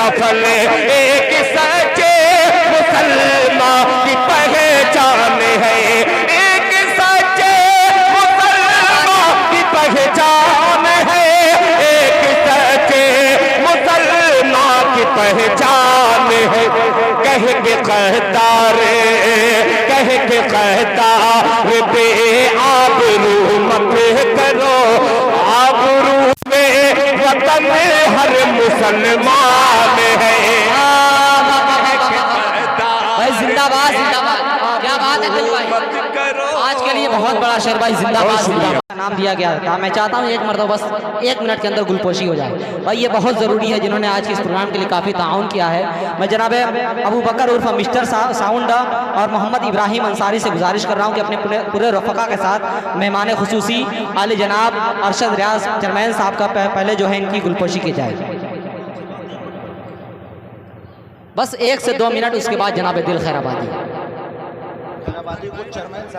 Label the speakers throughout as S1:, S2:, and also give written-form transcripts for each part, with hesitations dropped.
S1: सफल एक सच्चे मुसलमान की पहचान है, एक सच्चे मुसलमान की पहचान है, एक सच्चे मुसलमान की पहचान है। कह के कहता रे, कह के कहता रे बे आबरू मत करो, आबरू में वतन हर मुसलमान है।
S2: भाई जिंदाबाद जिंदाबाद, क्या बात है दिल भाई, आज के लिए बहुत बड़ा शेर भाई, जिंदाबाद जिंदाबाद। नाम दिया गया था, मैं चाहता हूँ एक मरतबा बस 1 मिनट के अंदर गुलपोशी हो जाए भाई, ये बहुत ज़रूरी है, जिन्होंने आज के इस प्रोग्राम के लिए काफ़ी ताउन किया है। मैं जनाब अबू बकर उर्फ मिस्टर साउंड और मोहम्मद इब्राहिम अंसारी से गुजारिश कर रहा हूँ कि अपने पूरे रफ़का के साथ मेहमान खुसूसी आले जनाब अरशद रियाज चरमैन साहब का पहले जो है इनकी गुलपोशी की जाए, बस 1 से 2 मिनट, उसके बाद जनाब दिल खैराबादी।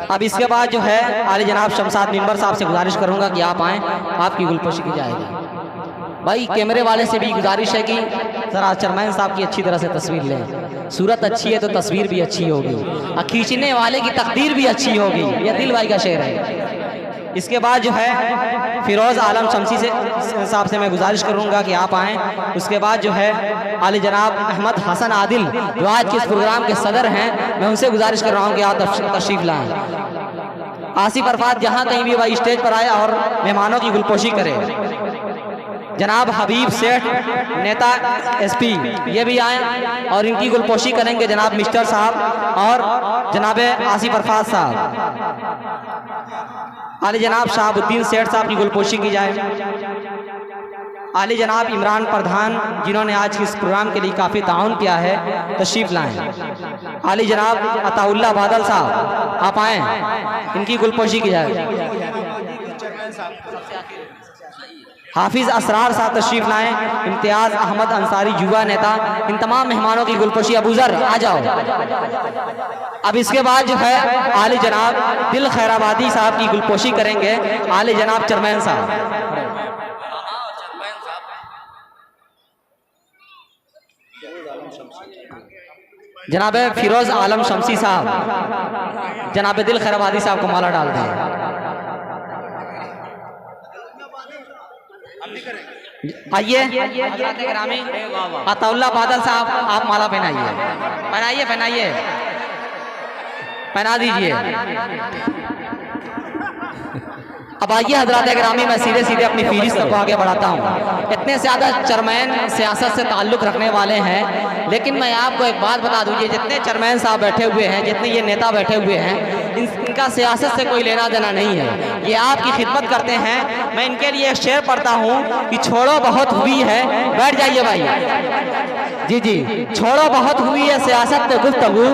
S2: अब इसके बाद जो है आले जनाब शमशाद मिंबर साहब से गुजारिश करूंगा कि आप आएँ, आपकी गुलपोशी की जाएगी। भाई कैमरे वाले से भी गुजारिश है कि ज़रा चरमैन साहब की अच्छी तरह से तस्वीर लें, सूरत अच्छी है तो तस्वीर भी अच्छी होगी, और खींचने वाले की तकदीर भी अच्छी होगी, यह दिल भाई का शेर है। इसके बाद जो है फिरोज़ आलम शमसी से साहब से मैं गुजारिश करूंगा कि आप आएँ। उसके बाद जो है आले जनाब अहमद हसन आदिल जो आज के इस प्रोग्राम के सदर हैं, मैं उनसे गुजारिश कर रहा हूँ कि आप तशरीफ लाएँ। आसिफ अरफात जहाँ कहीं भी भाई स्टेज पर आए और मेहमानों की गुलपोशी करें। जनाब हबीब सेठ नेता SP ये भी आए और इनकी गुलपोशी करेंगे जनाब मिस्टर साहब और जनाब आसिफ अरफात साहब। आले जनाब शहाबुद्दीन सेठ साहब की गुलपोशी की जाए। आले जनाब इमरान प्रधान जिन्होंने आज के इस प्रोग्राम के लिए काफ़ी ताउन किया है, तशरीफ लाएं। आले जनाब अताउल्लाह बादल साहब आप आएँ, इनकी गुलपोशी की जाए। हाफिज़ असरार साहब तशरीफ लाएं। इम्तियाज़ अहमद अंसारी युवा नेता, इन तमाम मेहमानों की गुलपोशी। अबूजर आ जाओ। अब इसके बाद जो है आले जनाब दिल खैराबादी साहब की गुलपोशी करेंगे आले जनाब चरमैन साहब। जनाब फिरोज आलम शमसी साहब जनाब दिल खैराबादी साहब को माला डाल दें। आइए अताउल्लाह बादल साहब आप माला पहनाइए, पहनाइए पहनाइए, पहना दीजिए। अब आइए हजरात ग्रामी, मैं सीधे सीधे अपनी फीरिस्त को आगे बढ़ाता हूँ। इतने ज़्यादा चरमैन सियासत से ताल्लुक़ रखने वाले हैं, लेकिन मैं आपको एक बात बता दूँ, जितने चरमैन साहब बैठे हुए हैं, जितने ये नेता बैठे हुए हैं, इनका सियासत से कोई लेना देना नहीं है, ये आपकी खिदमत करते हैं। मैं इनके लिए एक शेर पढ़ता हूँ कि छोड़ो बहुत हुई है, बैठ जाइए भाई जी जी, छोड़ो बहुत हुई है सियासत पे गुफ्तगू,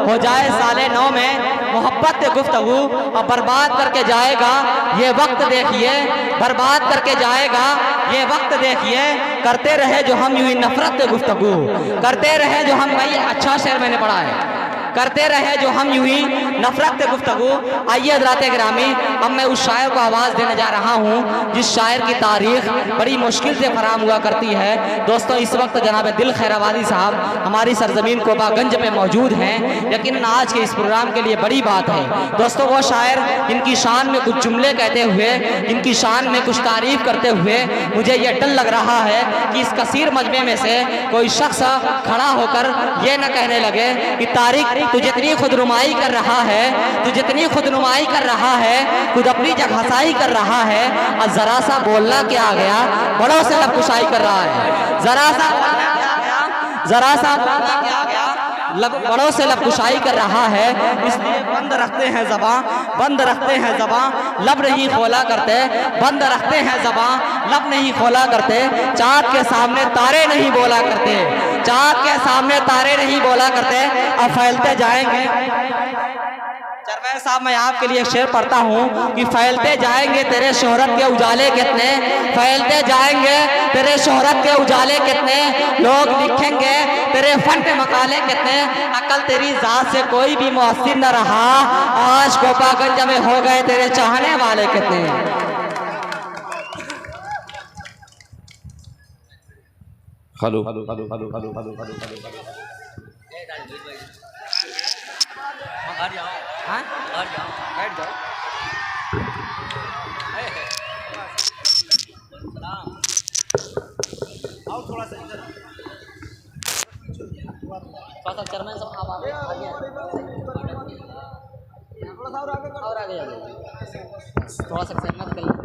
S2: हो जाए साले 9 में मोहब्बत पे गुफ्तगू, और बर्बाद करके जाएगा ये वक्त देखिए, बर्बाद करके जाएगा ये वक्त देखिए, करते रहे जो हम यूं ही नफरत पे गुफ्तगू, करते रहे जो हम, भाई अच्छा शेर मैंने पढ़ा है, करते रहे जो हम यूं ही नफरत पे गुफ्तगू। आइए हज़रात गिरामी, अब मैं उस शायर को आवाज़ देने जा रहा हूँ जिस शायर की तारीख बड़ी मुश्किल से फराम हुआ करती है। दोस्तों इस वक्त जनाब दिल खैराबादी साहब हमारी सरजमीन कोबागंज में मौजूद हैं, लेकिन आज के इस प्रोग्राम के लिए बड़ी बात है दोस्तों, वो शायर इनकी शान में कुछ जुमले कहते हुए, इनकी शान में कुछ तारीफ करते हुए मुझे ये डर लग रहा है कि इस कसीर मजमे में से कोई शख्स खड़ा होकर ये न कहने लगे कि तारीख तू जितनी खुदनुमाई कर रहा है, तू जितनी खुदनुमाई कर रहा है, खुद अपनी जगहसाई कर रहा है, और जरा सा बोलना क्या आ गया, बड़ों से लबकुशाई कर रहा है, जरा सा बोलना क्या आ गया, बड़ों से लबकुशाई कर रहा है, इसलिए बंद रखते हैं ज़बां, बंद रखते हैं ज़बां, लब नहीं खोला करते, बंद रखते हैं ज़बां, लब नहीं खोला करते, चाँद के सामने तारे नहीं बोला करते, चाँद के सामने तारे नहीं बोला करते, अब फैलते जाएंगे। चरमैन साहब मैं आपके लिए एक शेर पढ़ता हूँ कि फैलते जाएंगे तेरे शोहरत के उजाले कितने, फैलते जाएंगे तेरे शोहरत के उजाले कितने, लोग लिखेंगे तेरे फन पे मकाले कितने, अकल तेरी जात से कोई भी मुअस्सिर न रहा, आज गोपागंज में हो गए तेरे चाहने वाले कितने।
S1: हेलो
S2: घर जाओ, हाँ घर जाओ, बैठ जाओ। आओ थोड़ा सा इधर, थोड़ा सा चेयरमैन साहब आप आगे और आगे जाइए, थोड़ा सा सहमत कर लें।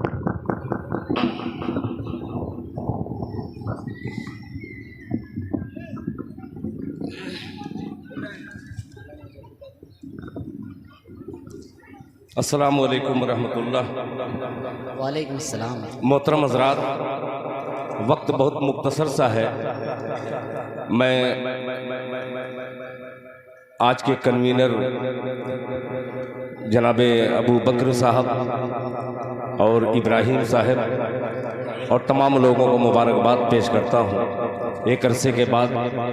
S1: अस्सलामु अलैकुम वरहमतुल्लाह।
S2: वालेकुम अस्सलाम।
S1: मोहतरम हज़रात, वक्त बहुत मुख्तसर सा है। मैं आज के कन्वीनर जनाबे अबू बकर साहब और इब्राहिम साहब और तमाम लोगों को मुबारकबाद पेश करता हूँ। एक अरसे के बाद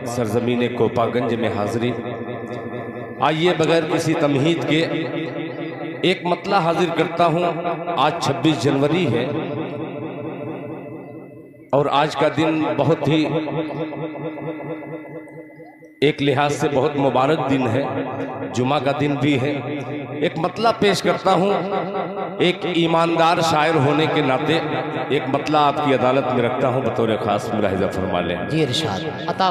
S1: सरजमीन कोपागंज में हाज़िरी। आइए बगैर किसी तमहीद के एक मतला हाजिर करता हूँ। आज 26 जनवरी है और आज का दिन बहुत ही एक लिहाज से बहुत मुबारक दिन है, जुमा का दिन भी है। एक मतला पेश करता हूँ, एक ईमानदार शायर होने के नाते एक मतला आपकी अदालत में रखता हूँ, बतौर ख़ास मुलाहिज़ा फरमा लें।
S2: जी इरशाद अता।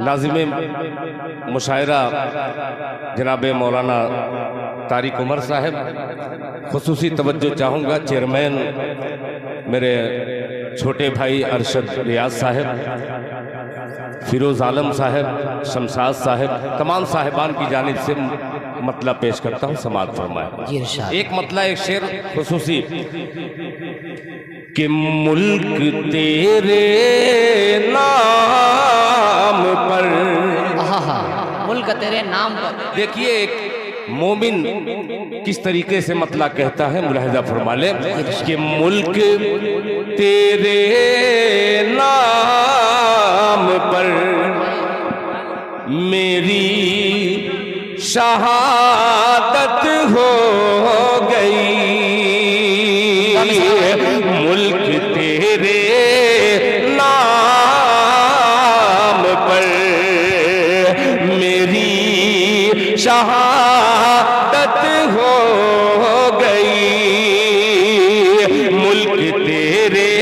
S1: नाज़िमे मुशायरा जनाब मौलाना तारिक उमर साहब, खुसूसी तवज्जो चाहूँगा चेयरमैन मेरे छोटे भाई अरशद रियाज साहब, फिरोज़ आलम साहब, शमशाद साहब, तमाम साहिबान की जानिब से मतला पेश करता हूँ, समाअत फरमाएं। एक मतला, एक शेर खुसूसी कि मुल्क तेरे नाम पर,
S2: मुल्क तेरे नाम पर।
S1: देखिए एक मोमिन किस तरीके से मतला कहता है, मुलाहिज़ा फरमा ले कि मुल्क तेरे नाम पर मेरी शहादत हो गई, मुल्क तेरे नाम पर मेरी शहादत हो गई, मुल्क तेरे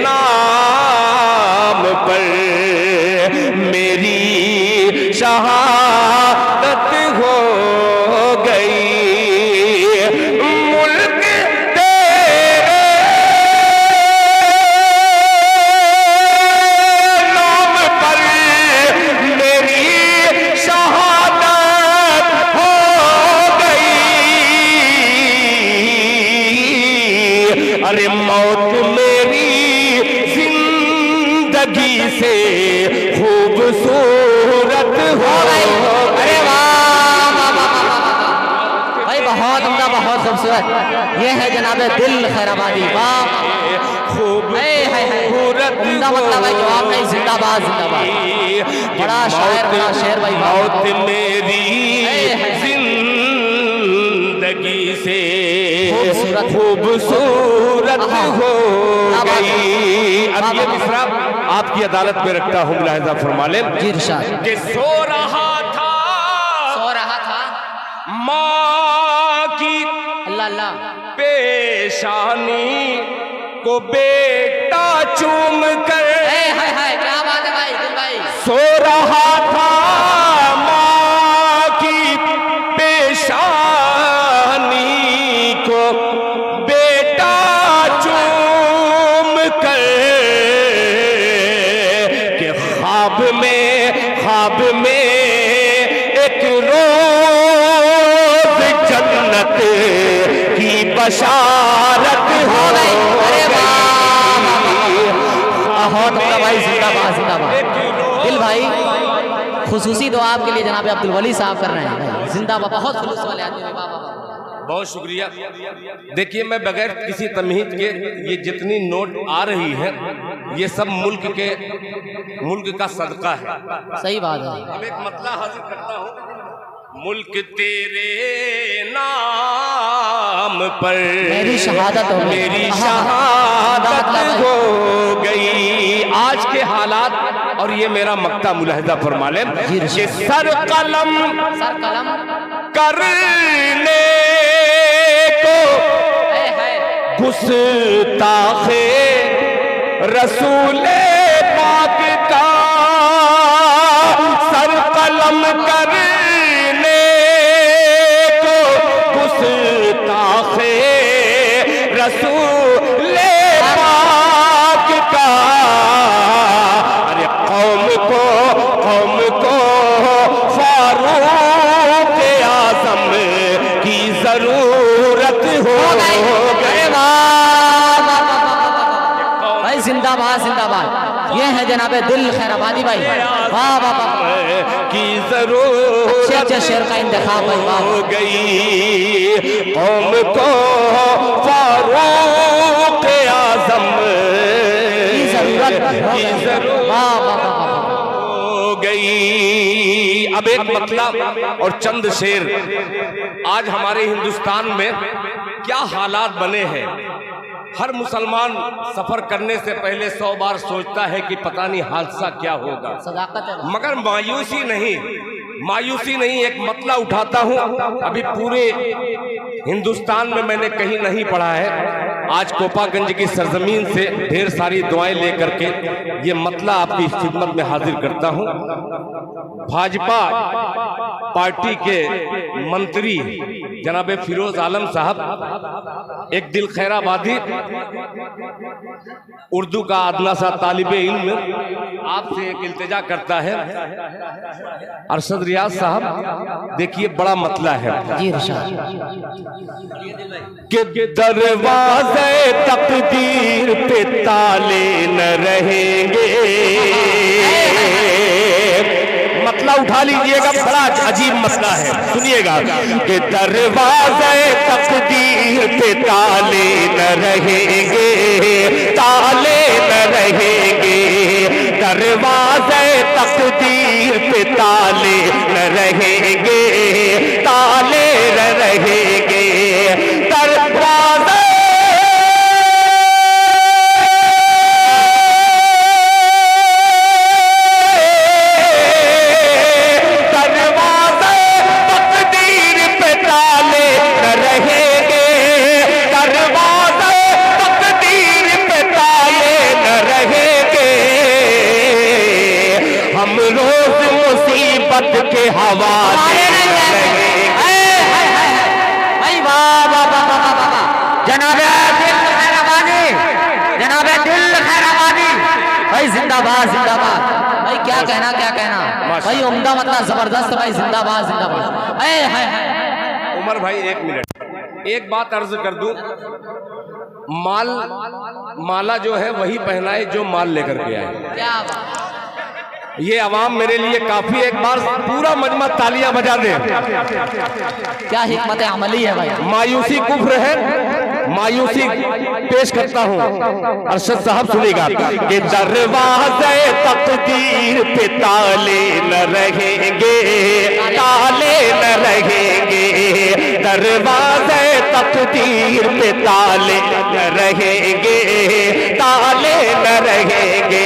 S1: नाम पर मेरी शहादत हो गई, मुल्क तेरे नाम पर मेरी शहादत हो गई। अरे मौत मेरी जिंदगी से खूबसूरत हो गई।
S2: अरे वाह भाई, बहुत उम्दा, बहुत खूबसूरत। ये है जनाबे दिल खैराबादी। वाह
S1: खूबसूरत
S2: उम्दा मतलब है, जवाब नहीं, जिंदाबाद जिंदाबाद। बड़ा शायर, बड़ा शेर भाई।
S1: मौत मेरी जिंदगी से खूबसूरत हो गई। अब ये मिसरा आपकी अदालत में रखता हूँ, मुलाहिज़ा फरमा लें कि सो रहा था माँ की
S2: अल्लाह अल्लाह
S1: पेशानी को बेटा चूम कर,
S2: क्या बात है भाई, दिल भाई।
S1: सो रहा था माँ की पेशानी को बेटा चूम कर, के ख्वाब में एक रोज़ जन्नत की बशारत हो गई।
S2: अरे बहुत भाई, जिंदाबाद जिंदाबाद। दिल भाई, खुसूसी दुआ आपके लिए जनाब अब्दुल वली साहब कर रहे हैं भाई, जिंदाबाद। बहुत खुलूस वाले आदमी हैं।
S1: बहुत शुक्रिया। देखिए मैं बगैर किसी तमहीद के ये जितनी नोट आ रही है ये सब मुल्क का सदका है।
S2: सही बात है।
S1: अब एक मतला हाजिर करता हूँ, मुल्क तेरे नाम पर
S2: मेरी शहादत हो गई,
S1: मेरी शहादत हो गई। आज के हालात और ये मेरा मक्ता मुलाहिजा फरमा ले कि सर कलम करने को गुस्ताखे रसूले पाक का, सर कलम करने को गुस्ताखे रसूले पाक का। अरे कौम को फारूक आज़म की जरूरत हो गई।
S2: भाई जिंदाबाद जिंदाबाद। ये है जनाबे दिल खैराबादी भाई, वाह वाह वाह
S1: की जरूरत
S2: अच्छे शेर का इंतखाब भाई, वाह
S1: हो गई। कौम को फारूक आज़म
S2: की जरूरत वाह वाह वाह
S1: हो गई। अब एक मतलब और चंद शेर। आज हमारे हिंदुस्तान में क्या हालात बने हैं। हर मुसलमान सफर करने से पहले 100 बार सोचता है कि पता नहीं हादसा क्या होगा,
S2: सदाकत है।
S1: मगर मायूसी नहीं, एक मतला उठाता हूँ। अभी पूरे हिंदुस्तान में मैंने कहीं नहीं पढ़ा है। आज कोपागंज की सरजमीन से ढेर सारी दुआएं लेकर के ये मतला आपकी खिदमत में हाजिर करता हूँ। भाजपा पार्टी के मंत्री जनाबे फिरोज आलम साहब एक दिल खैराबादी उर्दू का अदना सा तालिबे इल्म आपसे एक इल्तिजा करता है। अरशद रियाज साहब देखिए बड़ा मतला है
S2: जी इरशाद।
S1: कि दरवाज़े तकदीर पे ताले न रहेंगे। मतला उठा लीजिएगा, बड़ा अजीब मसला है, सुनिएगा कि दरवाज़े तकदीर पे ताले न रहेंगे, ताले न रहेंगे। दरवाज़े तकदीर पे ताले न रहेंगे, ताले न रहेंगे। दरवाज़े के हवाले
S2: जनाबे दिल खैराबादी, जनाबे दिल खैराबादी भाई, जिंदाबाद जिंदाबाद भाई। क्या कहना भाई, उम्दा मतलब जबरदस्त भाई, जिंदाबाद जिंदाबाद।
S1: उमर भाई एक मिनट, एक बात अर्ज कर दूं। माला जो है वही पहनाए जो माल लेकर के आए।
S2: क्या बात,
S1: ये अवाम मेरे लिए काफी, एक बार पूरा मजमा तालियां बजा दे।
S2: क्या हिकमत अमली है भाई।
S1: मायूसी कुफ्र है, मायूसी पेश करता हूँ। अरशद साहब सुनेगा कि दरवाज़े तकदीर पे ताले न रहेंगे, ताले न रहेंगे। दरवाज़े तकदीर पे ताले न रहेंगे, ताले न रहेंगे।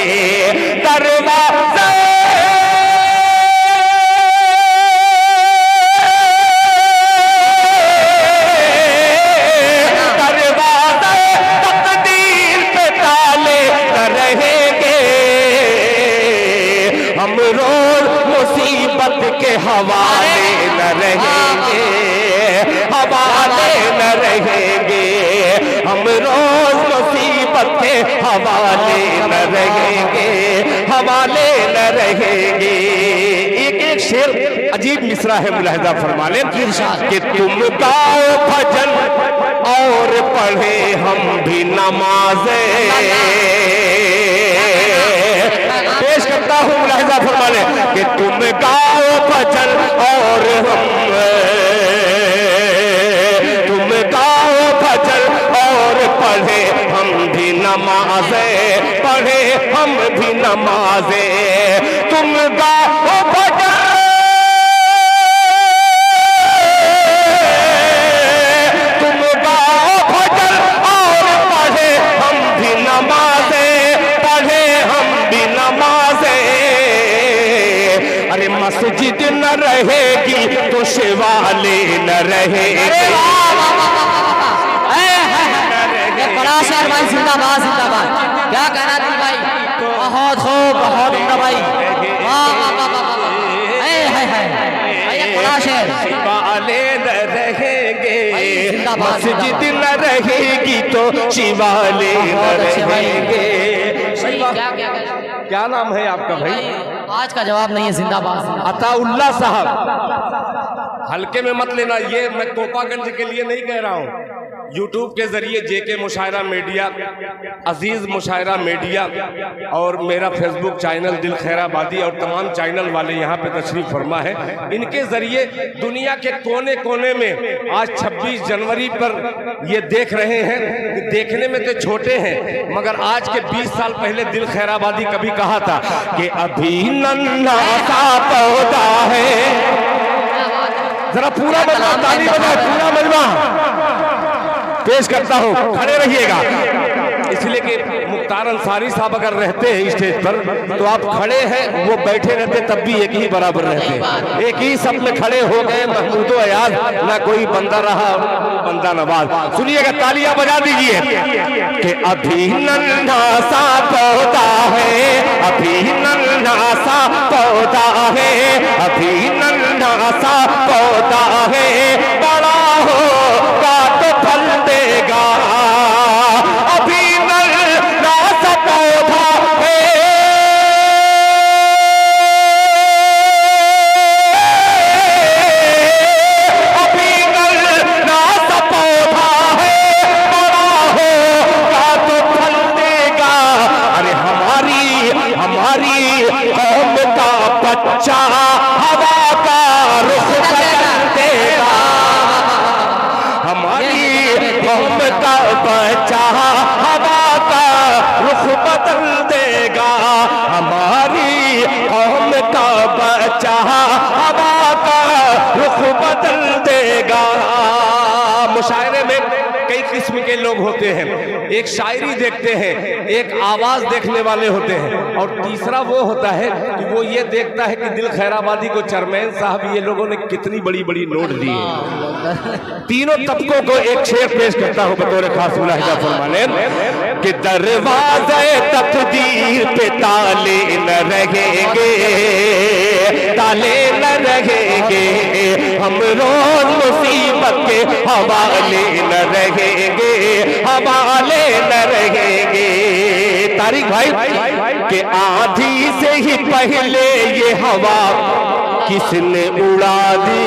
S1: दरवाज़े हम रोज मुसीबत के हवाले न रहेंगे, हवाले न रहेंगे। हम रोज मुसीबत के हवाले न रहेंगे, हवाले न रहेंगे। एक एक शेर अजीब मिसरा है, मुलाहिजा फरमा ले कि तुम गाओ भजन और पढ़े हम भी नमाज़ें। पेश करता हूँ, मुलाहिजा फरमा ले कि तुम गाओ भजन और तुम गाओ भजन और पढ़े हम भी नमाज़ें, पढ़े हम भी नमाज़ें। तुम गाओ भजन, तुम गाओ भजन और पढ़े हम भी नमाज़ें, पढ़े हम भी नमाज़ें। रहेगी तो शिवाले न रहेंगे।
S2: बड़ा शहर भाई, जिंदाबाद जिंदाबाद। क्या कहना दिल भाई, बहुत खूब, बहुत उम्दा भाई, वाह वाह वाह वाह वाह, बड़ा शहर।
S1: शिवाले न रहेंगे,
S2: मस्जिद
S1: न रहेगी तो शिवाले न रहेंगे। क्या नाम है आपका भाई?
S2: आज का जवाब नहीं है, जिंदाबाद।
S1: अताउल्ला साहब, हल्के में मत लेना, ये मैं कोपागंज के लिए नहीं कह रहा हूँ। यूट्यूब के जरिए जेके मुशायरा मीडिया, अजीज मुशायरा मीडिया और मेरा फेसबुक चैनल दिल खैराबादी और तमाम चैनल वाले यहाँ पे तशरीफ फरमा है। इनके जरिए दुनिया के कोने कोने में आज 26 जनवरी पर ये देख रहे हैं कि देखने में तो छोटे हैं, मगर आज के 20 साल पहले दिल खैराबादी कभी कहा था कि अभी नन्हा सा पौधा है। जरा पूरा मजमा ताली बजाए, पूरा मजमा पेश करता हूँ, खड़े रहिएगा। इसलिए कि मुख्तार अंसारी साहब अगर रहते हैं स्टेज पर तो आप खड़े हैं, वो बैठे रहते तब भी एक ही बराबर रहते। एक ही सब में खड़े हो गए महमूदो अयाज, ना कोई बंदा रहा बंदा नवाज। सुनिएगा, तालियां बजा दीजिए कि अभी नन्हा सा पौधा है, अभी नन्हा सा पौधा है, अभी नन्हा सा पौधा है, बड़ा होगा तो फल देगा। अभी नन्हा सा पौधा है, अभी नन्हा सा पौधा है, बड़ा होगा तो फल देगा। अरे हमारी कौम का बच्चा हवा का रुख बदल देगा। हमारी कौम का बच्चा हवा का रुख बदल देगा। हमारी कौम का बच्चा हवा का रुख बदल देगा। मुशायरे में कई किस्म के लोग होते हैं, एक शायरी देखते हैं, एक आवाज देखने वाले होते हैं, और तीसरा वो होता है कि वो ये देखता है कि दिल खैराबादी को चेयरमैन साहब ये लोगों ने कितनी बड़ी बड़ी नोट दी है। तीनों तबकों को एक शेर पेश करता हूं बतौर खास मुलाहिजा फरमाने कि दरवाज़े तकदीर पे ताले न रहेंगे, ताले न रहेंगे, हम रोज मुसीबत के हवाले न रहेंगे, हवाले न रहेंगे। तारिक भाई कि आंधी से ही पहले ये हवा किसने उड़ा दी,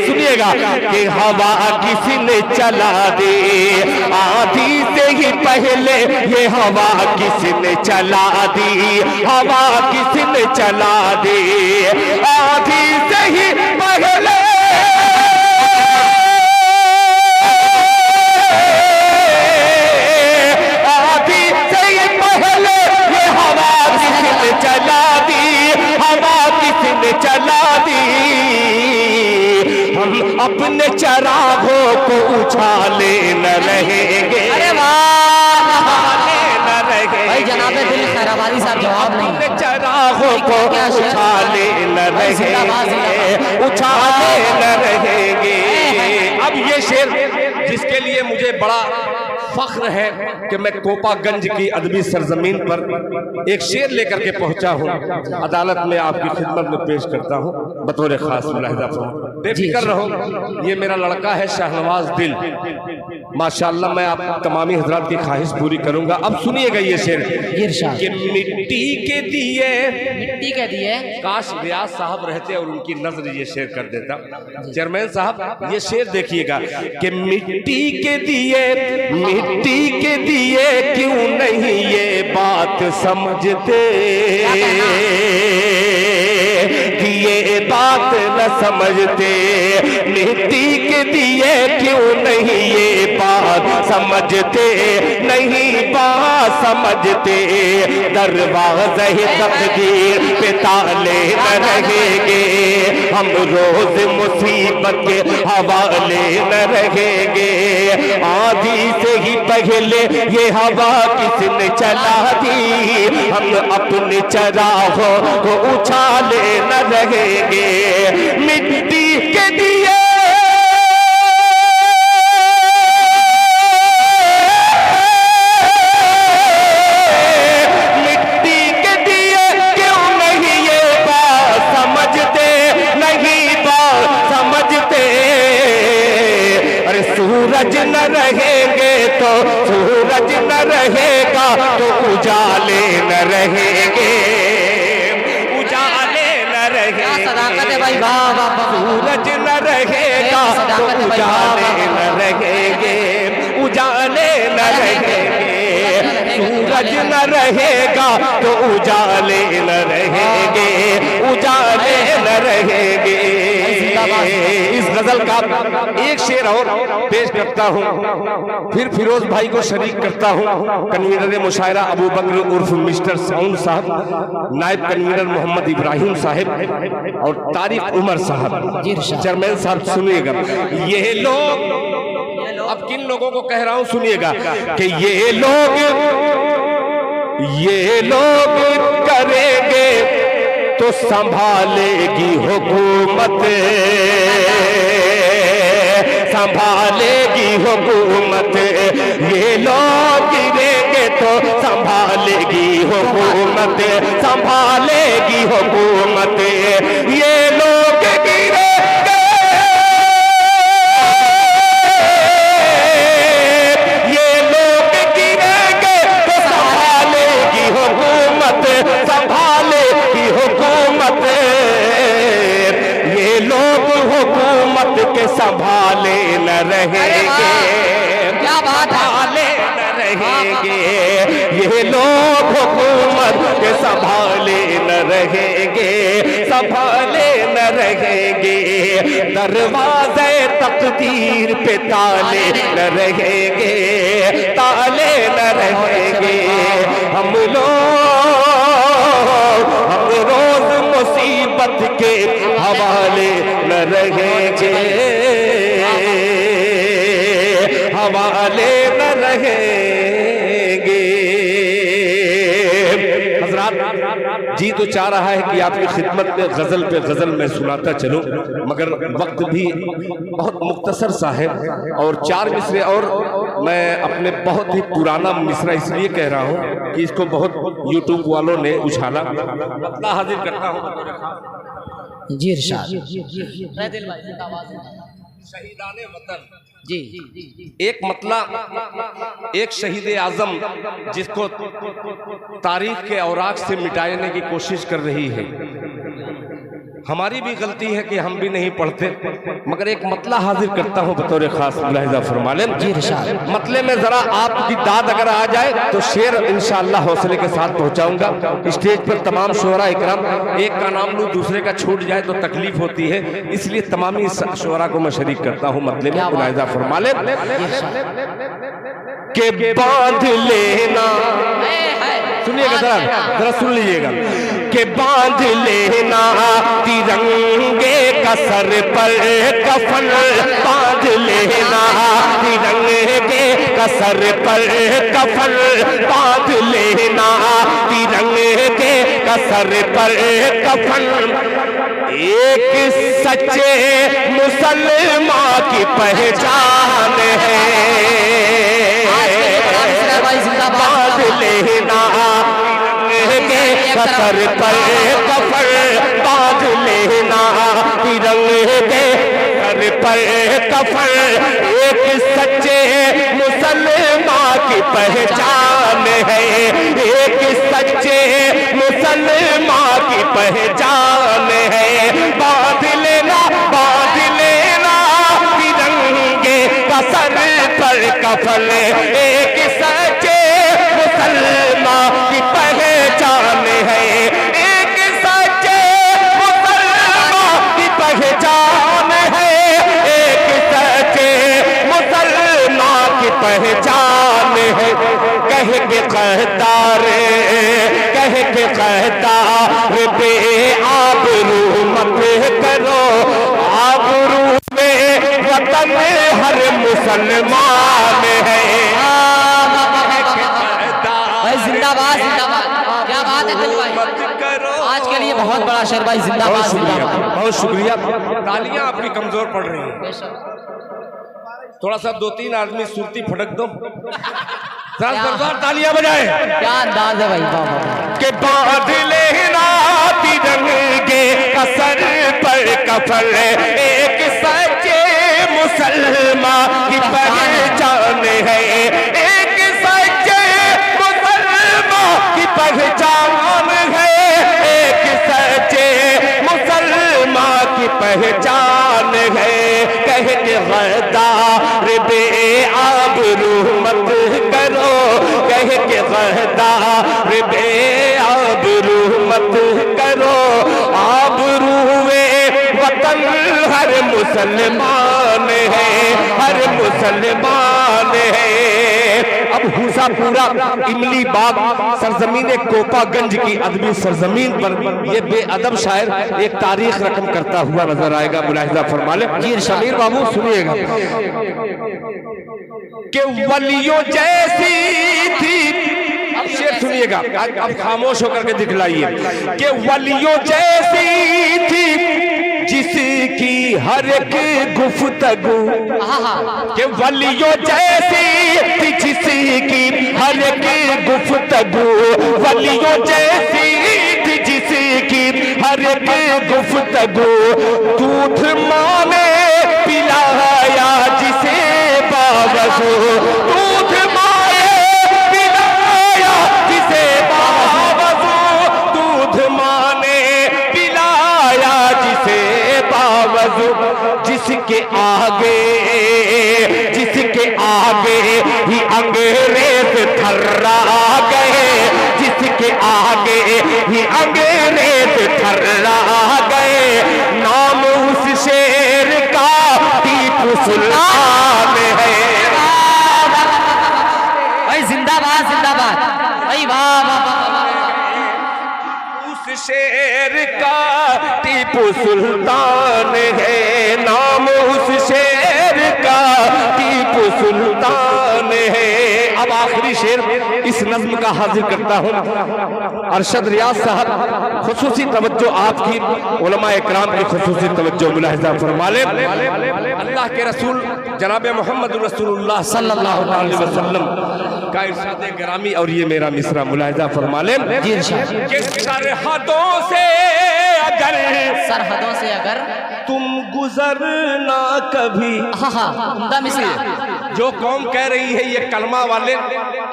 S1: सुनिएगा कि हवा किसने चला दी। आंधी से ही पहले ये हवा किसने चला दी, हवा किसने चला दी। आंधी से ही पहले चला दी, हवा किसने चला दी। हम अपने चरागों को उछाले न रहेंगे। अरे वाह, न रहेंगे
S2: भाई। जनाबे दिल खैराबादी साहब जवाब नहीं।
S1: अपने चरागों को उछाले न रहेंगे, उछाले न रहेंगे। अब ये शेर जिसके लिए मुझे बड़ा फख्र है कि मैं कोपागंज की अदबी सरजमीन पर एक शेर लेकर के पहुंचा हूं, अदालत में आपकी खिदमत में पेश करता हूं बतौर खास मुलाहिजा फरमा। बेफिक्र रहो, ये मेरा लड़का है शाहनवाज दिल, माशाअल्लाह। मैं आप तमामी हजरात की ख्वाहिश पूरी करूंगा। अब सुनिएगा ये शेर कि मिट्टी के दिए,
S2: मिट्टी के दिए,
S1: काश रियाज साहब रहते और उनकी नजर ये शेर कर देता। चेयरमैन साहब ये शेर देखिएगा कि मिट्टी के दिए, मिट्टी के दिए क्यों नहीं ये बात समझते, दिए बात न समझते। मिट्टी के दिए क्यों नहीं ये बात समझते, नहीं बात समझते। दरवाज़े तकदीर पे ताले न रहेंगे, हम रोज मुसीबत के हवाले न रहेंगे। आंधी से ही पहले ये हवा किसने चला दी, हम अपने चराहों को उछाले न रहेंगे। मिट्टी के दिए सूरज न रहेंगे तो सूरज न रहेगा तो उजाले न रहेंगे, उजाले न रहेंगे।
S2: सदाकत है भाई, वाह वाह वाह।
S1: सूरज न रहेगा तो उजाले न रहेंगे, उजाले न रहेंगे। सूरज न रहेगा तो उजाले न रहेंगे, उजाले न रहेंगे। इस गजल का एक शेर और पेश करता हूँ, फिर फिरोज भाई को शरीक करता हूँ। कन्वीनर मुशायरा अबू बकर उर्फ मिस्टर साउंड साहब, नायब कन्वीनर मोहम्मद इब्राहिम साहब और तारिक उमर साहब, चेयरमैन साहब सुनिएगा। ये लोग, अब किन लोगों को कह रहा हूँ सुनिएगा, कि ये लोग करेंगे तो संभालेगी हुकूमत, संभालेगी हुकूमत। ये लोग गिरेंगे तो संभालेगी हुकूमत, संभालेगी हुकूमत। ये लोग गिरेंगे, ये लोग गिरेंगे तो संभालेगी हुकूमत, संभालेगी हुकूमत। ये लोग हुकूमत के संभाले न रहेंगे,
S2: क्या बात है,
S1: संभाले न रहेंगे। ये लोग हुकूमत के संभाले न रहेंगे, संभाले न रहेंगे। दरवाज़े तकदीर पे ताले न रहेंगे, ताले न रहेंगे। हम रोज मुसीबत के हवाले न रहेंगे, हवाले न रहेंगे। हज़रात, जी तो चाह रहा है कि आपकी खिदमत में गजल पे गजल मैं सुनाता चलूं, मगर वक्त भी बहुत मुख्तसर सा है और 4 मिसरे और मैं अपने बहुत ही पुराना मिसरा इसलिए कह रहा हूं कि इसको बहुत यूट्यूब वालों ने उछाला। अपना हाजिर करता हूं
S2: जी इरशाद।
S1: शहीदाने वतन
S2: जी,
S1: एक मतला, एक शहीद आजम जिसको तारीख के औराक से मिटाने की कोशिश कर रही है। हमारी भी गलती है कि हम भी नहीं पढ़ते, मगर एक मतला हाजिर करता हूँ बतौर खास, मुलाहिजा फरमा लें। मतले में जरा आपकी दाद अगर आ जाए तो शेर इंशाअल्लाह हौसले के साथ पहुंचाऊंगा। स्टेज पर तमाम शुअरा इकराम, एक का नाम लूं दूसरे का छूट जाए तो तकलीफ होती है, इसलिए तमामी शुअरा को मैं शरीक करता हूँ मतले में, मुलाहिजा फरमा लें। के बांध लेना, सुनिएगा जरा सुन लीजिएगा, के बांध लेना तिरंगे का सर पर कफन, बांध लेना तिरंगे का सर पर कफन, बांध लेना तिरंगे का सर पर कफन। एक सच्चे मुसलमान की पहचान है, बांध लेना सर पर कफन, बांध लेना तिरंगे सर पर कफन। एक सच्चे मुसलमान की पहचान है, एक सच्चे मुसलमान की पहचान है। बांध लेना तिरंगे का सर पर कफन, एक सच्चे मुसलमान की पहचान है, एक सच्चे मुसलमान की पहचान है, एक सच्चे मुसलमान की पहचान है। कह के कहतार बे आबरू मत करो, आबरू में वतन हर मुसलमान है।
S2: शेर भाई, जिंदाबाद जिंदाबाद।
S1: बहुत शुक्रिया। तालियां आपकी कमजोर पड़ रही हैं, थोड़ा सा 2-3 आदमी सुरती फटक दो, तालियां बजाए।
S2: क्या अंदाज है भाई, वाह
S1: के बादले तिरंगे असर पर कफल एक सच्चे मुसलमान की पहचान है, एक सच्चे मुसलमान की पहचान है, एक सच्चे मुसलमान की पहचान है। कह के गद्दार बे आबरू मत करो, कह के गद्दार बे आबरू मत करो, आबरूए वतन हर मुसलमान है, हर मुसलमान है। अब हुसापुरा इमली बाग सरजमीन कोपागंज की अदबी सरजमीन पर ये बेअदब शायर एक तारीख रकम करता हुआ नजर आएगा, मुलाहिजा फरमा ले। जी शमीर बाबू सुनिएगा कि वलियों जैसी थी, शेर सुनिएगा, अब खामोश होकर के दिखलाइए कि वलियों जैसी थी जिसकी हर एक गुफ्तगू, कि वलियों जैसी थी जिसकी हर एक गुफ्तगू, वलियों जैसी थी जिसकी हर एक गुफ्तगू, दूध माने पिलाया जिसे बावजू, दूध माने पिलाया जिसे बावजू, दूध माने पिलाया जिसे बावजू, जिसके आगे ही अंग्रेज थर्रा गए, जिसके आगे ही अंग्रेज थर्रा गए, नाम उस शेर का टीपू सुल्तान है।
S2: भाई जिंदाबाद जिंदाबाद भाई, वाह वाह।
S1: उस शेर का टीपू सुल्तान है, नाम उस शेर का टीपू सुल्तान है। अब आखिरी शेर इस नज्म का हाजिर करता हूँ। अरशद रियाज साहब खुसूसी तवज्जो आपकी, उलमा इकराम की खुसूसी तवज्जो मुलाहिजा फरमा ले। अल्लाह के रसूल जनाब मोहम्मद रसूलुल्लाह सल्लल्लाहु अलैहि वसल्लम का इरशाद गिरामी और ये मेरा मिसरा मुलाहिजा फरमा ले।
S2: सरहदों से अगर
S1: तुम गुजरना कभी,
S2: उम्दा मिसरा।
S1: जो कौम कह रही है ये कलमा वाले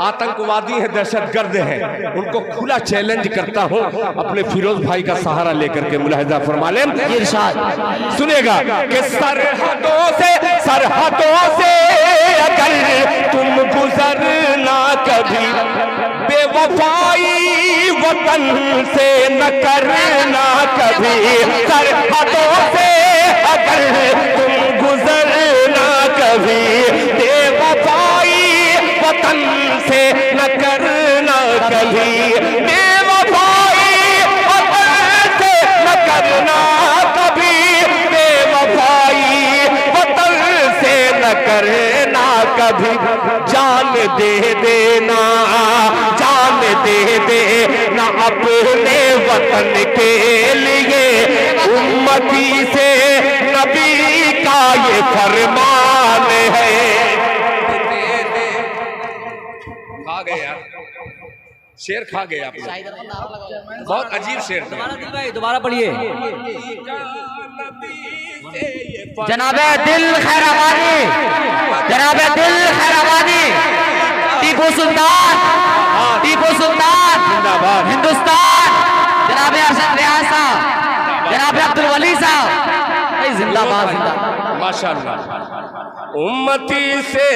S1: आतंकवादी हैं, दहशतगर्द हैं, उनको खुला चैलेंज करता हूं अपने फिरोज भाई का सहारा लेकर के, मुलाहिजा फरमा ले।
S2: इरशाद
S1: सुनेगा कि सरहदों से अगर तुम गुजरना कभी, बेवफाई वतन से न करना कभी, सरहदों से अगर तुम गुजरना कभी, बेवफाई वतन से न करना कभी, बेवफाई वतन से न करना कभी, बेवफाई वतन से न करना कभी, जान दे देना, जान दे देना अपने वतन के लिए, उम्मती से नबी का ये फरमान है। खा गए यार, शेर खा गए आप लोग, बहुत अजीब शेर था।
S2: दोबारा पढ़िए। जनाबे दिल खैराबादी, जनाबे दिल खैराबादी, टीपू सुल्तान, टीपू सुल्तान
S1: जिंदाबाद,
S2: हिंदुस्तान, जनाबे अरशद रियाज साहब, जनाबे अब्दुल वली साहब, जिंदाबाद जिंदाबाद
S1: माशाअल्लाह। उम्मती से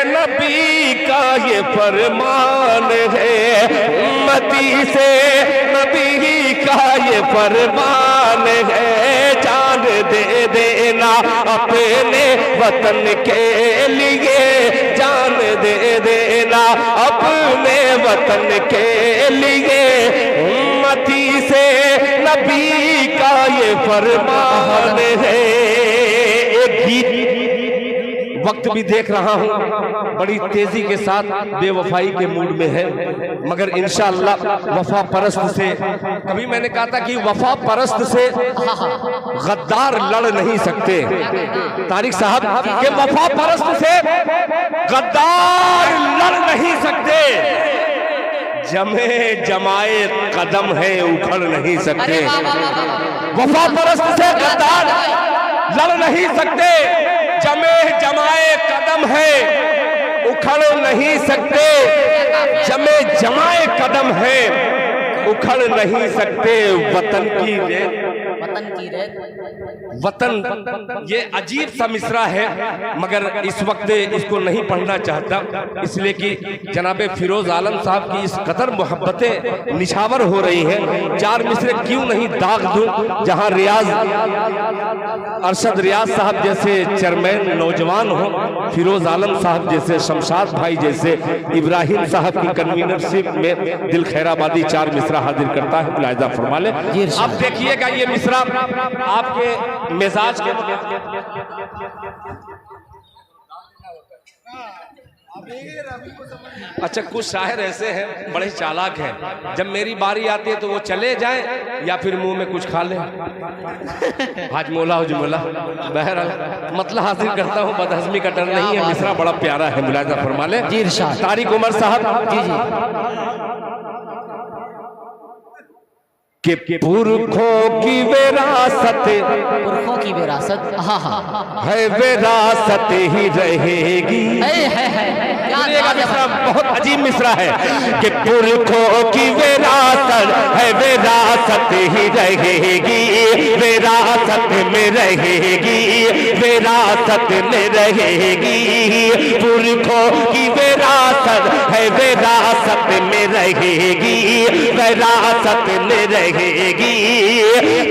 S1: नबी का ये फरमान है, उम्मती से नबी का ये फरमान है, जान दे देना अपने वतन के लिए, जान दे देना अपने वतन के लिए, उम्मती से नबी का ये फरमान है। एक गीत वक्त भी देख रहा हूँ बड़ी तेजी के साथ बेवफाई के मूड में है, मगर इंशाअल्लाह वफा परस्त से, कभी मैंने कहा था कि वफा परस्त से गद्दार लड़ नहीं सकते तारिक साहब, के वफा परस्त से गद्दार लड़ नहीं सकते, जमे जमाए कदम है उखड़ नहीं सकते। वफा परस्त से गद्दार लड़ नहीं सकते, जमे जमाए कदम है उखड़ नहीं सकते, जमे जमाए कदम है उखड़ नहीं सकते। वतन की रेत, वतन ये अजीब सा मिसरा है, मगर इस वक्त इसको नहीं पढ़ना चाहता, इसलिए कि जनाबे फिरोज आलम साहब की इस कदर मोहब्बतें निछावर हो रही हैं। चार मिसरे क्यों नहीं दाग दूं, जहां रियाज अरशद रियाज साहब जैसे चेयरमैन नौजवान हो, फिरोज आलम साहब जैसे, शमशाद भाई जैसे, इब्राहिम साहब की कन्वीनरशिप में दिल खैराबादी चार मिसरा हाजिर करता है, मुलाहिजा फरमा ले। अब देखिएगा ये मिसरा आपके मिजाज के, अच्छा कुछ शायर ऐसे हैं बड़े चालाक हैं, जब मेरी बारी आती है तो वो चले जाएं या फिर मुंह में कुछ खा लें। हाजमोला हुजमोला बहरहाल मतलब हासिल करता हूँ, बदहजमी का डर नहीं है। मिसरा बड़ा प्यारा है, मुलाहिजा फरमा ले। तारिक उमर साहब जी जी कि पुरखों की विरासत,
S2: पुरखों की विरासत
S1: है विरासत ही रहेगी। मिसरा बहुत अजीब मिसरा है कि पुरखों की विरासत है विरासत ही रहेगी, विरासत में रहेगी, विरासत में रहेगी। पुरखों की विरासत है विरासत में रहेगी, विरासत में रहेगी।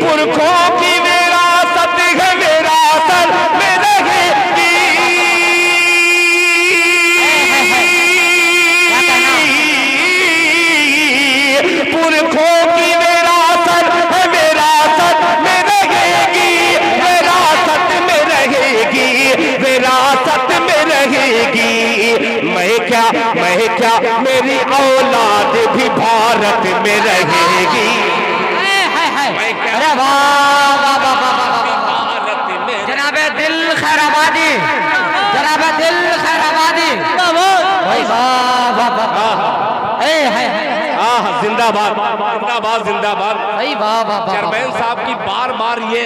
S1: पुरखों की विरासत है विरासत में रहेगी। पुरखों की विरासत है विरासत में रहेगी, विरासत में रहेगी, विरासत में रहेगी। मैं क्या मेरी औलाद भी भारत में रहेगी।
S2: अरे वाह वाह वाह वाह, जनाबे दिल खैराबादी, जनाबे दिल खैराबादी, भाई वाह वाह वाह,
S1: जिंदाबाद जिंदाबाद जिंदाबाद।
S2: भाई वाह वाह।
S1: चेयरमैन साहब की बार बार ये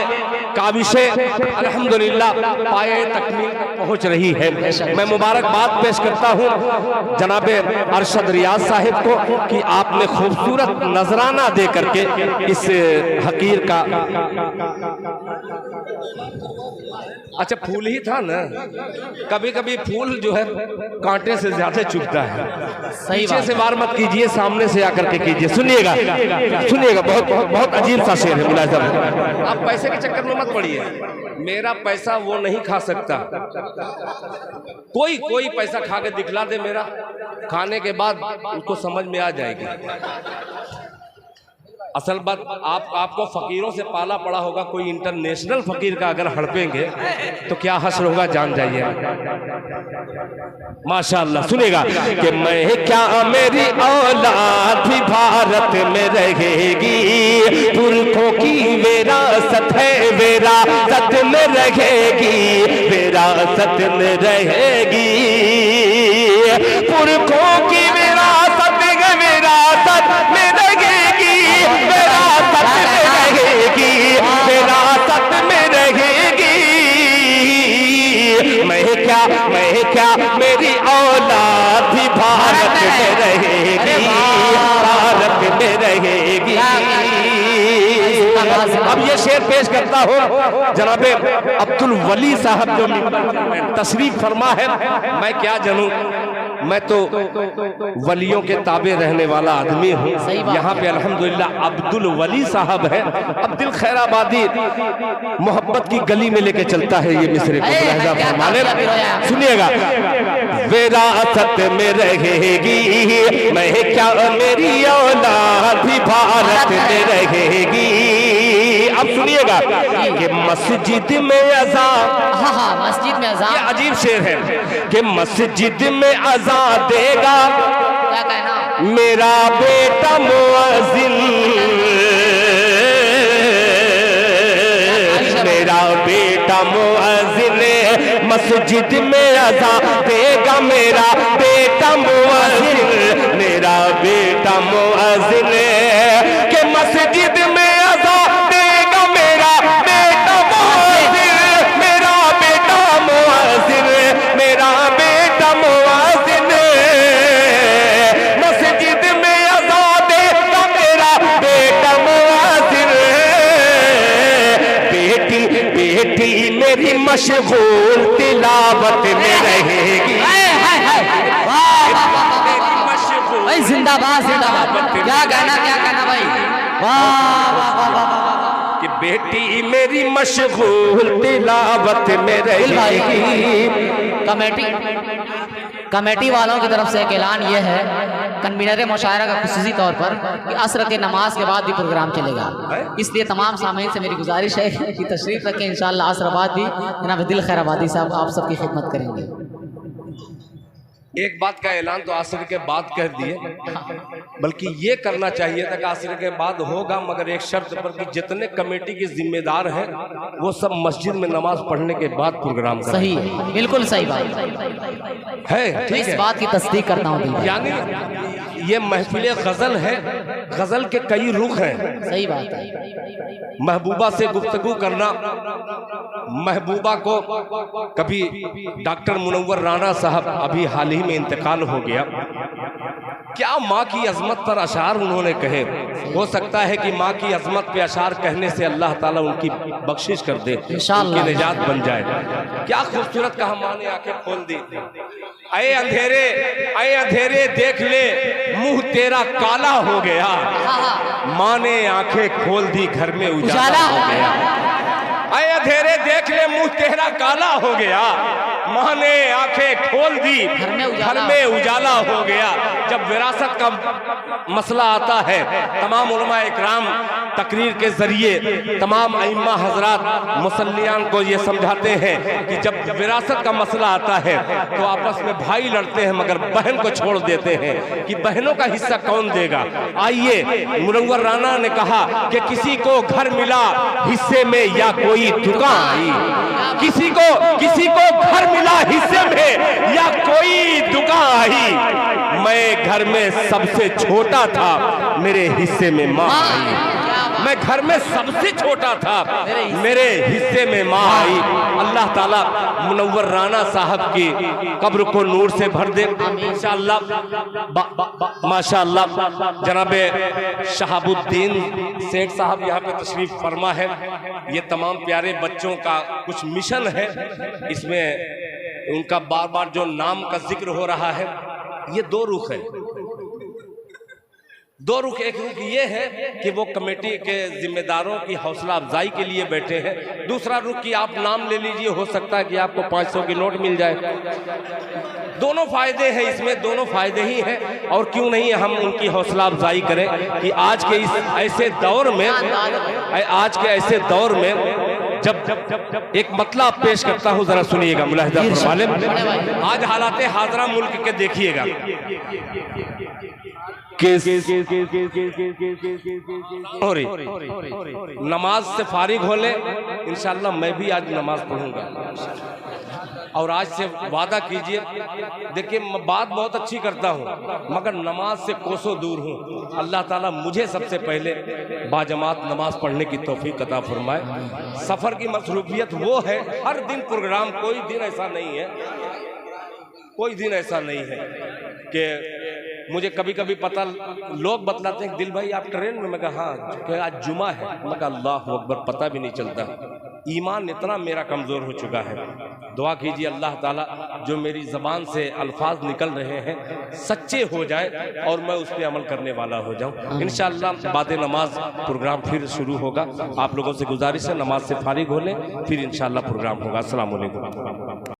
S1: काबिशें अल्हम्दुलिल्लाह पाए तकमील पहुंच रही है। मैं मुबारकबाद पेश करता हूं जनाबे अरशद रियाज साहिब को कि आपने खूबसूरत नजराना दे करके इस हकीर का, अच्छा फूल ही था ना, कभी कभी फूल जो है कांटे से ज्यादा चुभता है। पीछे से वार मत कीजिए, सामने से आकर के कीजिए। सुनिएगा सुनिएगा, बहुत बहुत बहुत अजीब सा शेर है मुलाहिजा। आप पैसे के चक्कर में मत पड़िए, मेरा पैसा वो नहीं खा सकता। कोई पैसा खा के दिखला दे मेरा, खाने के बाद उसको समझ में आ जाएगी। असल बात आपको फकीरों से पाला पड़ा होगा, कोई इंटरनेशनल फकीर का अगर हड़पेंगे तो क्या हश्र होगा जान जाइए। माशाअल्लाह सुनेगा कि मैं क्या मेरी औलाद भी भारत में रहेगी, पुरखों की विरासत है विरासत में रहेगी, विरासत में रहेगी। पुरखों की विरासत है विरासत में रहेगी, विरासत में रहेगी, विरासत में रहेगी। मैं क्या मेरी औलाद भी भारत में रहेगी, भारत में रहेगी। अब ये शेर पेश करता हूँ जनाबे अब्दुल वली साहब जो तशरीफ फरमा है। मैं क्या जानूं, मैं तो वलियों के ताबे रहने वाला आदमी हूँ। यहाँ पे अल्हम्दुलिल्लाह अब्दुल वली साहब है। अब दिल खैराबादी मोहब्बत की गली में लेके चलता है ये मिसरे को, मुलाहिजा फरमाने। सुनिएगा, विरासत में रहेगी, मैं क्या मेरी औलाद भी भारत में रहेगी। अब सुनिएगा कि मस्जिद में अज़ान,
S2: हाँ हाँ, मस्जिद में
S1: ये
S2: अजान,
S1: अजीब शेर है कि मस्जिद में अज़ान देगा
S2: क्या कहना,
S1: मेरा बेटा मुअज्जिन, मेरा बेटा मुअज्जिन, मस्जिद में अज़ान देगा मेरा बेटा मुअज्जिन, मेरा बेटा मुअज्जिन, के मस्जिद में अज़ान देगा मेरा बेटा मुअज्जिन, मेरा बेटा मुअज्जिन, मेरा बेटा मुअज्जिन, मस्जिद में अज़ान देगा मेरा बेटा मुअज्जिन, बेटी बेटी मेरी मशगूल तिलावत में रहेगी,
S2: भाई जिंदाबाद जिंदाबाद, क्या कहना भाई, वाह वाह वाह वाह,
S1: कि बेटी मेरी मशगूल तिलावत में रहेगी।
S2: कमेटी वालों की तरफ से एक ऐलान ये है, कन्वीनर मुशायरा का खुसूसी तौर पर कि असर के नमाज के बाद भी प्रोग्राम चलेगा, इसलिए तमाम सामीन से मेरी गुजारिश है कि तशरीफ रखें। इंशाअल्लाह असर बाद भी जनाब दिल खैराबादी साहब आप सबकी खिदमत करेंगे।
S1: एक बात का ऐलान तो आसर के बाद कर दिए, बल्कि ये करना चाहिए था कि आसर के बाद होगा, मगर एक शर्त पर कि जितने कमेटी के जिम्मेदार हैं वो सब मस्जिद में नमाज पढ़ने के बाद प्रोग्राम करें।
S2: सही है, बिल्कुल सही बात
S1: है, ठीक
S2: इस
S1: है।
S2: बात की तस्दीक करता हूँ,
S1: यानी ये महफिल गजल है, गजल के कई रुख हैं।
S2: सही बात है।
S1: महबूबा से गुफ्तगू करना, महबूबा को कभी डॉक्टर मुनव्वर राना साहब अभी हाल ही में इंतकाल हो गया, क्या माँ की अजमत पर अशार उन्होंने कहे। हो सकता है कि माँ की अजमत पे अशार कहने से अल्लाह ताला उनकी बख्शिश कर दे, उनकी निजात बन जाए। क्या खूबसूरत कहा माँ ने आंखें खोल दी, अये अंधेरे देख ले मुंह तेरा काला हो गया, माँ ने आंखें खोल दी घर में उजाला हो गया। अये अंधेरे देख ले मुंह तेरा काला हो गया, माँ ने आंखें खोल दी घर में उजाला हो गया। जब विरासत का मसला आता है, तमाम उलमा इकराम तकरीर के जरिए तमाम अइम्मा हजरात मुसल्लियान को ये समझाते हैं कि जब विरासत का मसला आता है तो आपस में भाई लड़ते हैं मगर बहन को छोड़ देते हैं कि बहनों का हिस्सा कौन देगा। आइए, मुनव्वर राना ने कहा कि किसी को घर मिला हिस्से में या कोई दुकान आई, किसी को घर मिला हिस्से में या कोई दुकान आई, मैं घर में सबसे छोटा था मेरे हिस्से में माँ आई, मैं घर में सबसे छोटा था मेरे हिस्से में माँ आई। अल्लाह ताला मुनव्वर राना साहब की कब्र को नूर से भर दे इंशाअल्लाह। माशाअल्लाह जनाबे शहाबुद्दीन सेठ साहब यहाँ पे तशरीफ फरमा है। ये तमाम प्यारे बच्चों का कुछ मिशन है, इसमें उनका बार बार जो नाम का जिक्र हो रहा है। ये दो रुख है, दो रुख। एक रुख ये है कि वो कमेटी के जिम्मेदारों की हौसला अफजाई के लिए बैठे हैं। दूसरा रुख कि आप नाम ले लीजिए, हो सकता है कि आपको 500 की नोट मिल जाए। दोनों फायदे हैं इसमें, दोनों फायदे ही हैं। और क्यों नहीं हम उनकी हौसला अफजाई करें कि आज के इस ऐसे दौर में, जब एक मतलब पेश करता हूँ, जरा सुनिएगा, मुलाहिजा फरमा लें। आज हालात हाजरा मुल्क के देखिएगा, नमाज से फारिग हो ले, इंशाअल्लाह मैं भी आज नमाज पढ़ूंगा। और आज से वादा कीजिए, देखिए मैं बात बहुत अच्छी करता हूँ मगर नमाज से कोसों दूर हूँ। अल्लाह ताला मुझे सबसे पहले बाजमात नमाज पढ़ने की तौफीक अता फरमाए। सफ़र की मसरूफियत वो है, हर दिन प्रोग्राम, कोई दिन ऐसा नहीं है कि मुझे कभी कभी पता लोग बतलाते हैं दिल भाई आप ट्रेन में, मैं कहा हाँ आज जुमा है, मैं कहा अल्लाह अकबर, पता भी नहीं चलता। ईमान इतना मेरा कमज़ोर हो चुका है। दुआ कीजिए अल्लाह ताला जो मेरी ज़बान से अल्फाज निकल रहे हैं सच्चे हो जाए और मैं उस पर अमल करने वाला हो जाऊं। इंशाअल्लाह बाद नमाज प्रोग्राम फिर शुरू होगा। आप लोगों से गुजारिश है नमाज से फारिग हो लें, फिर इंशाअल्लाह प्रोग्राम होगा। अस्सलाम वालेकुम।